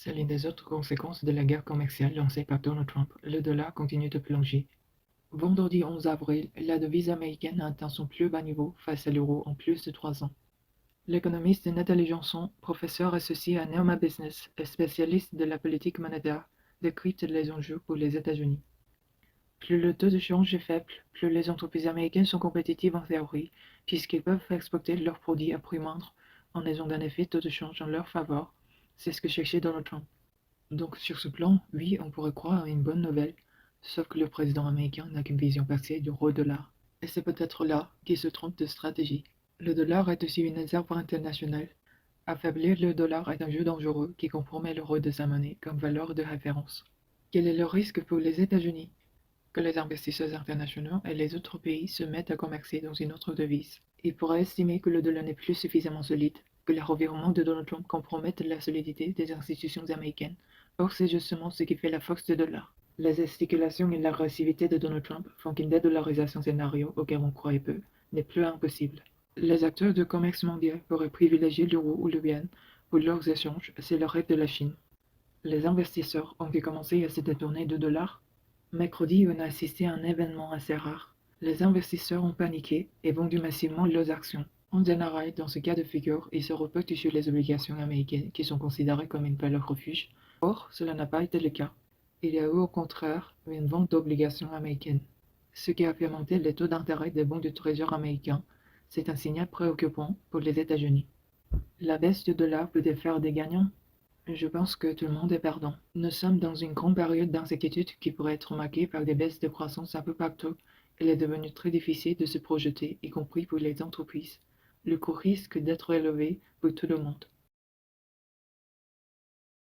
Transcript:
C'est l'une des autres conséquences de la guerre commerciale lancée par Donald Trump. Le dollar continue de plonger. Vendredi 11 avril, la devise américaine a atteint son plus bas niveau face à l'euro en plus de 3 ans. L'économiste Nathalie Johnson, professeure associée à Neoma Business et spécialiste de la politique monétaire, décrypte les enjeux pour les États-Unis. Plus le taux de change est faible, plus les entreprises américaines sont compétitives en théorie, puisqu'elles peuvent exporter leurs produits à prix moindre en raison d'un effet taux de change en leur faveur. C'est ce que cherchait Donald Trump. Donc sur ce plan, oui, on pourrait croire à une bonne nouvelle, sauf que le président américain n'a qu'une vision partielle du euro-dollar. Et c'est peut-être là qu'il se trompe de stratégie. Le dollar est aussi une réserve internationale. Affaiblir le dollar est un jeu dangereux qui compromet l'euro de sa monnaie comme valeur de référence. Quel est le risque pour les États-Unis? Que les investisseurs internationaux et les autres pays se mettent à commercer dans une autre devise. Ils pourraient estimer que le dollar n'est plus suffisamment solide, que les revirements de Donald Trump compromettent la solidité des institutions américaines. Or, c'est justement ce qui fait la force du dollar. Les gesticulations et l'agressivité de Donald Trump font qu'une dédollarisation scénario auquel on croyait peu n'est plus impossible. Les acteurs de commerce mondial pourraient privilégier l'euro ou le yuan pour leurs échanges, c'est le rêve de la Chine. Les investisseurs ont vu commencer à se détourner du dollar. Mercredi, on a assisté à un événement assez rare. Les investisseurs ont paniqué et vendu massivement leurs actions. En général, dans ce cas de figure, ils se reportent sur les obligations américaines qui sont considérées comme une valeur refuge. Or, cela n'a pas été le cas. Il y a eu au contraire une vente d'obligations américaines, ce qui a fait monter les taux d'intérêt des bons du trésor américain. C'est un signal préoccupant pour les États-Unis. La baisse du dollar peut faire des gagnants? Je pense que tout le monde est perdant. Nous sommes dans une grande période d'incertitude qui pourrait être marquée par des baisses de croissance un peu partout. Il est devenu très difficile de se projeter, y compris pour les entreprises. Le coût risque d'être élevé pour tout le monde.